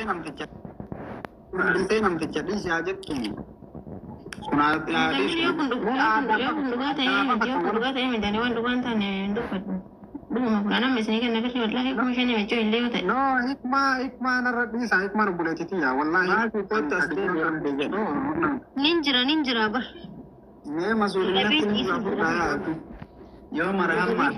namticha dhiisaa jettuun sunaatti Yo kunduga ta'e midhaan waan dhugaan taane dubbadhu. Dhuguma kudhaan amma isinii kenna birrii wallaahi kuma shanii machoo illee yoo ta'e. no hikmaa narra dhiisaa hikmaa obboleetitiya wallaahi Nin jira bar. mee masuuliyyatti yoo marhammaa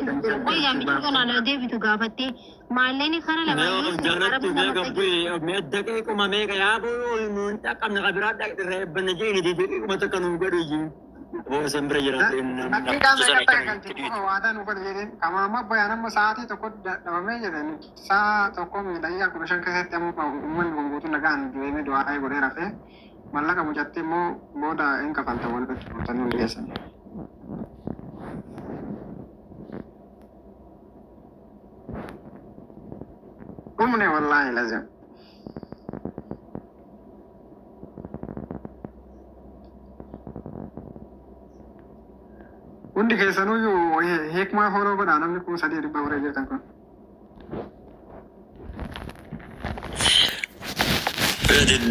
Qoyyaa miidhuu kanaan deebitu gaafattee maalleen kara lamaan جربت ذاك أبوي ميدك إيكم ميك يا أبوي من تكم نقبرات دك بنجيني دي ما تكنوا قريجي هو سمبر جرات إن waadaan uffata jedheen kamaama bayaan amma sa'aatii tokko dhabamee jedhan sa'a tokko miidhagina 15 keessatti amma uummanni gonguutu nagaan deemee du'aa godhee rafee mallaqa mucattee immoo booda hin kafalta wal qaqqabtanii dhiyeessan. Umne wallahi lazim. Hundi keessanuyyuu hikmaa horoo godhaa namni kun 300 horee jirtan kun.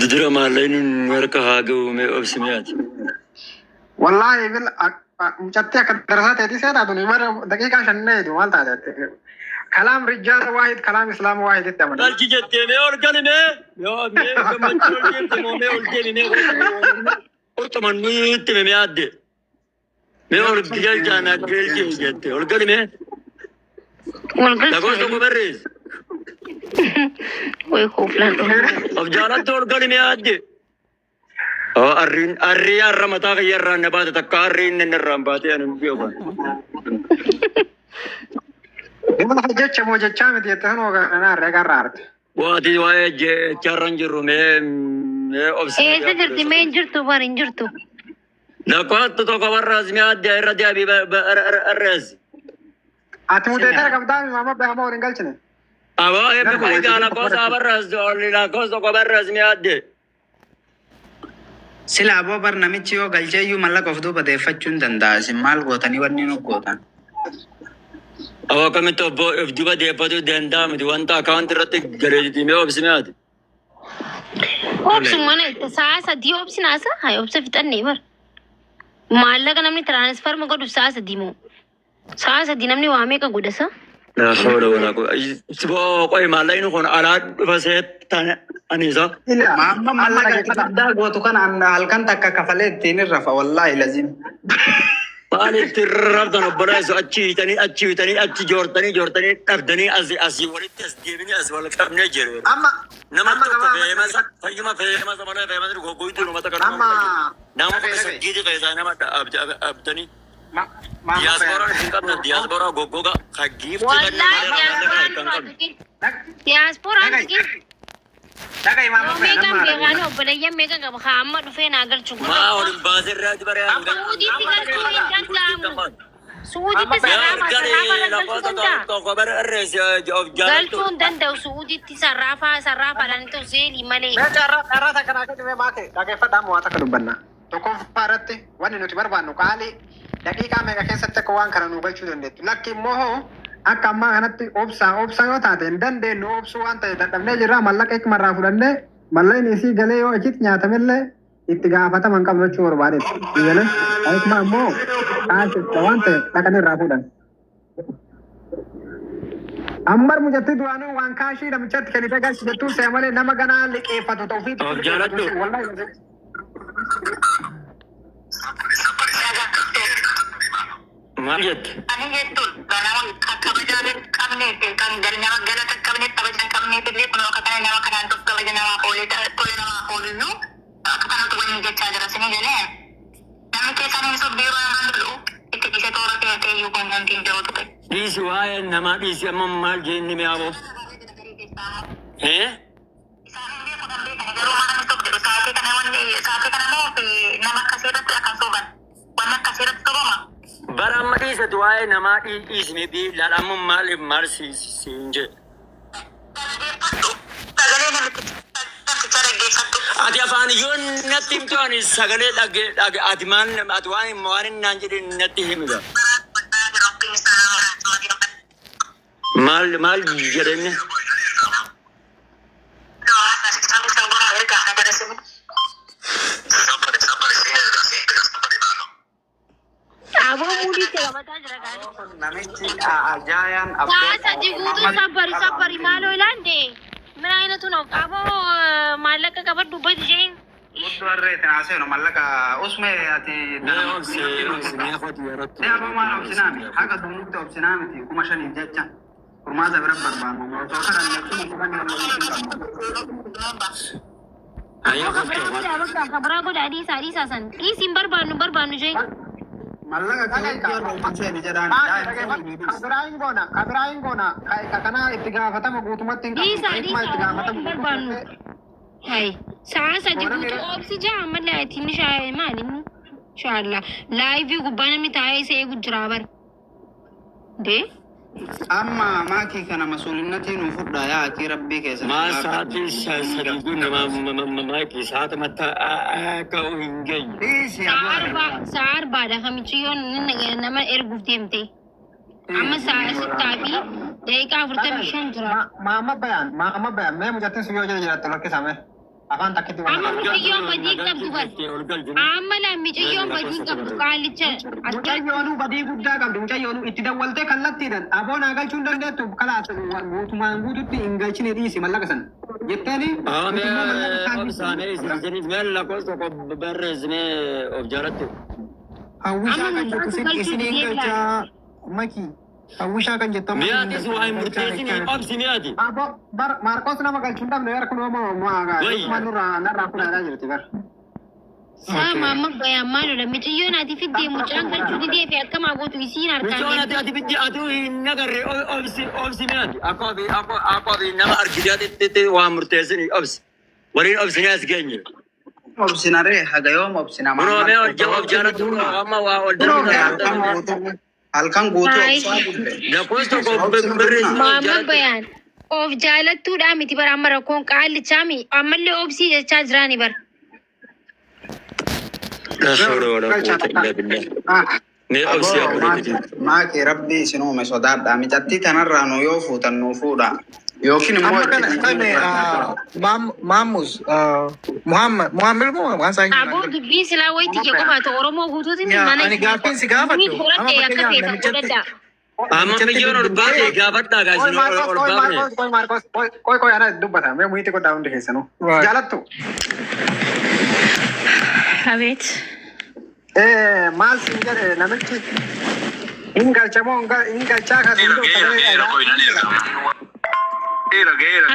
الدراما لين مركها قوم أبسميات Wallahi bil mucattee akka darasaa ta'eeti seetaa tuni mara daqiiqaa 5 eedu maal taate. كلام رجال واحد كلام اسلام واحد الثمن قال جي جتي مي اور كلمه يا مي كم تقول جي مي اور كلمه اور تمن مي تي مي عد مي اور جل جانا جل جي جتي اور كلمه تقول تو بريز وي خوفلان अब जाना तो और كلمه عد او ارين الرمتا غير نبات تكارين الرمبات انا بيوبا Gimana jecha mo jecha miti yettan oga na regarrarte. وادي واي جارن جرومي اوبس ايه تجرتي ما انجرتو بار انجرتو لا كنت تو كبر رازمي ادي ردي ابي الرز Ati muda tara kabdami mama be amo ringalchine. ابا يبي كوي على كوس ابرز ولا لا كوس كبر رازمي ادي sila aboo bar namichi yoo galcheeyyuu mallaqa of duuba deeffachuun danda'a. Isin maal gootanii wanni nu gootan? او كم تو دوبا دي بده دندام دي وانت اكونت رت غريدي مي اوبسمات اوبس من ساعه دي اوبس ناسا هاي اوبس فتني بر مالك نمني ترانسفر مكو ساعه دي مو ساعه دي نمني وامي کا گدسا لا حول ولا قوه سبو قوي مالين كون على فسيت انيزا Maamma mallaqa itti guddaa gootu kanaan halkan takka kafalee ittiin irrafa wallaahi lazim. مالي تربت انا برايس اتشي جورتني تبدني ازي ولي تسديبني از ولا كم نجر Amma نما فيما فيما زمان فيما غوغوي تو متا كان نما سجيدي فيزا نما ابدني diaspora singkatnya diaspora gogoga kagif diaspora anjing daga imam mega mega no balaya mega ga Muhammad fe na gar chugo ma olim bazir raj bare Saudi tigal dan jamu Saudi ti sarafa to khabar arres of galtun dan da Saudi ti sarafa dan to zeli male me cara ta kana ke me make daga fada mo ata kadubanna to ko faratte wani no ti barbanno kali daqiiqa meeqa keessatti akka waan kana nu galchuu dandeettu lakki immoo akka ammaa kanatti obsa yoo taate hin dandeenyu obsuu waan ta'e dadhabnee jirra mallaqa hikmarraa fudhannee mallayni isii galee yoo achitti nyaatamellee itti gaafataman qabu jechuu barbaadetti galee hikma immoo kaasetta waan ta'e dhaqanii irraa fuudhan. Ammar mujatti duraanuu waan kaashii namichatti kennite galchisettuu se'a malee nama ganaa liqeeffatu ta'uufiitti. Majet. Ani jettu ganawan kabajaran kamne kan dari nama galata kamne kabajaran kamne tele kuno katanya nama kanan tok kabajaran nama poli tole nama poli nu katanya tu wani jecha jara sini jene nami ke sana iso biro yang dulu itu bisa tora ke yu kon kan tin jauh tu Disi wae nama disi amma mal jenni me abo. Eh? Barang disa tuai nama ismi bi lalam mal sinje. Ati afaan yoon natti himtu ani sagalee dhage ati waan naan jedhe natti himudha. Maal jedhenne? Ajayaan Saasa jiguutu sabbari maaloo ilaande. Mana ainatu ነው ቃቦ ማለቀ ከበዱ በጅኝ Uddu arreetin haasa'u mallaqa usme ati aboomaan obsinaami haga dumnutti obsinaamiti kuma shanii jecha kurmaata bira barbaadu otoo kanan kabra godha adiisa san dhiisiin barbaannu jee mallaqa keetiin jedhaan kabiraayin goona kana itti gaafatama guutumatti dhiisa barbaannu hay saasa jiguutu obsi jaa ammallee ittiin shaayee maali inshallah laayivii gubbaa namni taa'ee isa eegu jira bar dee amma maakii kana masuulinnatii nuuf fudhaa yaa akii rabbii keessa Masaati sadigun maaki saata matta akka hin geenye. saar baadha kamichiyyoon nama erguuf deemte amma sa'a sittaa fi daqiiqaa 45 jira maama bayan mee mujattin siyoo jira jiraatti lakkisame afaan takkitti amma miciyyoon badii qabdu bar amma la miciyyoon badii qabdu qaalicha mucayyoonuu badii guddaa qabdu mucayyoonuu itti dawwaltee kallattiidhan aboonaa galchuu hin dandeettu kalaas guutumaan guututti hin galchine dhiisi mallaqa san jetteeni Obsaanee isinis meel lakkoofsa tokko barreessinee of jaalattu. hawwishaa kan jettu isiniin galchaa maki hawwishaa kan jettu Miyaatis waa hin murteessinii obsi miyaati. abo bar maarqos nama galchuu hin dhabne gara kun nurraa narraa fudhataa jirti bar sama amma bayaan maaludha miciyyoon ati fiddee mucaan galchuu didee fi akkama gootu isiin Michoon harkaan ati biyyi ati hin nagarre obsi miyaati. Akka nama argiteetitti waa murteessinii obsi. Waliin obsinee as geenye. obsinaree haga yoom obsina Kunoomee of jaalatu amma waa ol darbu. halkan guutuu Hai. obsaa bulle Lakkoofsa tokko barreessinee maama bayaan of jaalattuudha miti bara amma rakkoon qaalichaami ammallee obsii jechaa jiraani bara Mee obsi abbootii. maakii rabbii isin uume sodaadha micattii tanarraa nu yoo fuutan nuu fuudha yookiin immoo Amma kana kame Mamus Muhammad mo waan saa aboo dubbii silaa wayitti jee qofaatu oromoo guutuutiin mana ani gaaffiin si gaafadhu horadhee akka ta'e ta'uu danda'a Amma biyyoon ol baatee gaafadhaa gaasiin ol baafne. koy ana dubbata mee muhiiti godhaa hundi keessanuu jaalattu abeet maal siin jedhe namichi hin galchamoo hin galchaa kan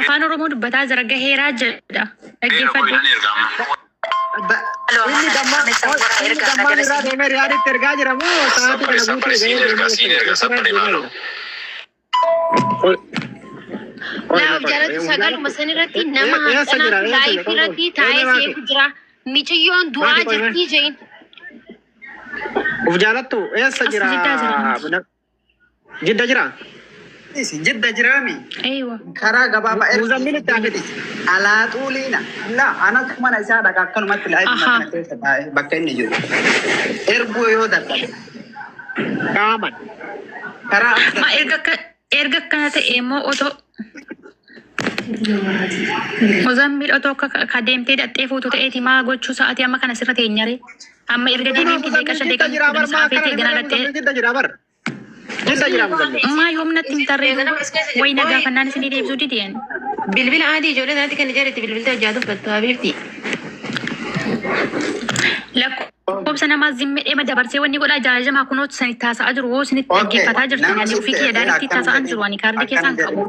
Afaan Oromoo dubbataa jira gaheeraa jedha. Dhaggeeffadhu. inni dammaan irraa deemee riyaaditti ergaa jira moo sa'aatii kana Laaf jalatti sagaluma san irratti nama hanqanaa laayif irratti taa'ee seeku jira. Miciyyoon du'aa jirtii jeen. uf jaalattu eessa jira jidda jira jidda jiraami Aywa. karaa gabaabaa Muzammilitti hafiti. alaa xuuliina la anatu mana isaa dhaqa akkanumatti laayif kana keessa taa'e bakka inni jiru erguu yoo dadhabe qaaman karaa Ma erga akkana ta'e immoo otoo Mozammil otoo ka deemtee dhattee fuutu ta'eeti maa gochuu sa'aatii amma kana sirra teenyare. Amma erga deemtee deeqa shan deeqa saafeetee gana dhattee. jidda jira bar jidda jira muzammil Maa yoomnatti hin tarree wayina gaafannaan isinii deebisuu dideen. Bilbila adii ijoollee isaatti kan ijaarratti bilbilta hojjaa dubbattu habiibti. Lakkoofsa namaa zimmedhee madabarsee wanni godhaa jaajamaa kunooti sanitti haasa'aa jiru hoo isinitti dhaggeeffataa jirtan yaani ofii kiyya daalitti haasa'an jiru ani kaardii keessaan qabu.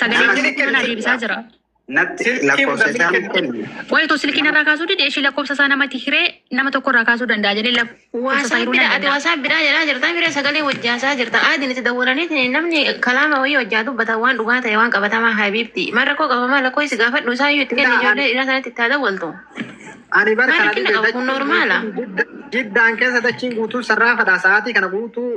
Sagalee kana deebisaa jira. natti lakkoofsa isaa kennu Wayitoo silkiin irraa kaasuu dide ishii lakkoofsa isaa namatti hiree nama tokko irraa kaasuu danda'a jedhee lakkoofsa isaa hiruu Ati danda'a. waasaa biraa jedhaa jirta biree sagalee hojjaasaa jirta aadiin itti dawwalanii namni kalaama wayii hojjaa dubbata waan dhugaa ta'e waan qabatamaa habiibti marra koo qabamaa lakkoo isi gaafadhu isaa iyyuu itti kenna ijoollee dhiiraa sanatti itti haa dawwaltu. ani bar Maal kenna kun normaala. jiddaan keessa dachiin guutuu sarraafadha sa'aatii kana guutuu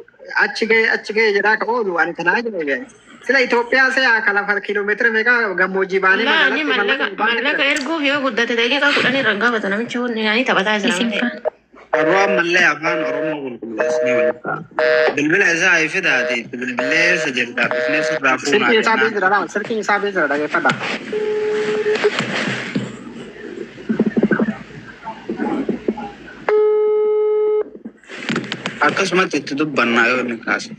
achi ga'e jedhaa ka oolu ani tanaa jedhe sila Itoophiyaa se'a kalafa kiiloomeetira meeqa gammoojjii baanee Laani mallaqa erguuf yoo guddate daqiiqaa 10 irra gaafata namichi hundaanii taphataa Isin jira. faan. yeroo ammallee afaan oromoo qulqulleessinii walitti bilbila isaa ifidaati bilbilee isa jirta bifnee sirraa silkiin isaa fuunaa beekira laal silkiin isaa beekira dhageeffadha akkasumatti itti dubbannaa yoo inni kaase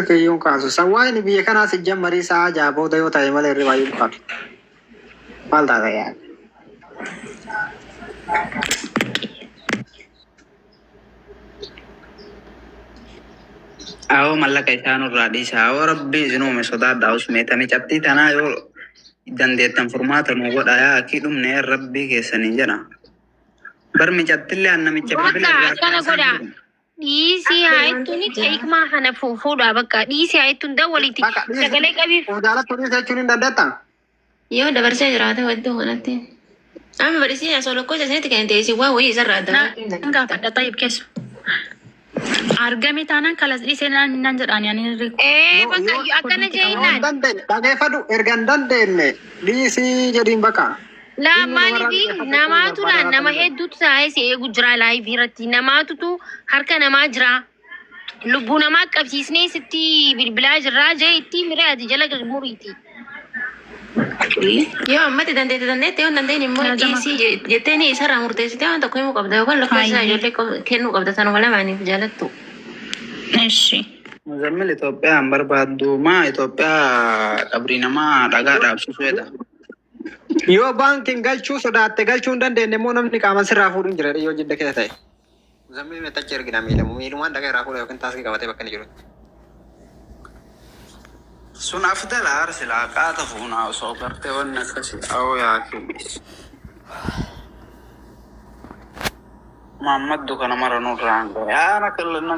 keeyyuun kaasu. Sawwaayini biyya kanaa si jammarii sa'a jaabota yoo ta'e malee irri baay'ee qabu. Maal taata yaa? Awo mallaqa isaan irraa dhiisa. Awo rabbii isinuume sodaadha. Usmeetanii cabxii tanaa yoo dandeettan furmaata nu godha yaa akii dhumne rabbii keessanii jedha. Barmi cabxillee annamicha Bakka akkana godha. Dhiisii haayittuun hiikmaa kana fuudhaa bakka dhiisii haayittuun dawwaliiti sagalee qabiif. Jaalatu dhiisa jechuun hin dandeettaa? Yoo dabarsee jiraate waddoo kanatti. Amma badisii asoo lokkoo isinitti kan ta'e isin waan wayii isarraa adda. Gaafadha taa'eef keessu. Argame taanaan kalas dhiisee nan jedhaan yaani. Bakka akkana jeenaan. Dhageeffadhu erga hin dandeenye dhiisii jedhiin bakka. Laa maaliif namaatuudhaan nama hedduutu taa'ee si eegu jira laayivii irratti namaatutu harka namaa jira. Lubbuu namaa qabsiisnee sitti bilbilaa jirraa jee itti miree ati jala muriiti. Yoo ammatti dandeette yoo dandeenye immoo dhiisii jetteeni isarraa murteessitee waan tokko himuu qabda yookaan lafa isaa ijoollee kennuu qabda sanuma lamaaniif jaalattu. Eshi. Muzammil Itoophiyaan barbaaddu maa Itoophiyaa qabrii namaa dhagaa dhaabsisuudha. Yoo baankiin galchuu sodaatte galchuu hin dandeenye immoo namni qaama sirraa fuudhuun jira yoo jidda keessa ta'e. Muzammil metachi ergina miilumaan dhagaa irraa fuudha yookiin taasii qabatee bakka inni jirutti. Sun afdala arsila qaata fuunaa osoo gartee wanni akkasii awoo yaa kibis. Maammaddu kana mara nurraan yaa na kallanna.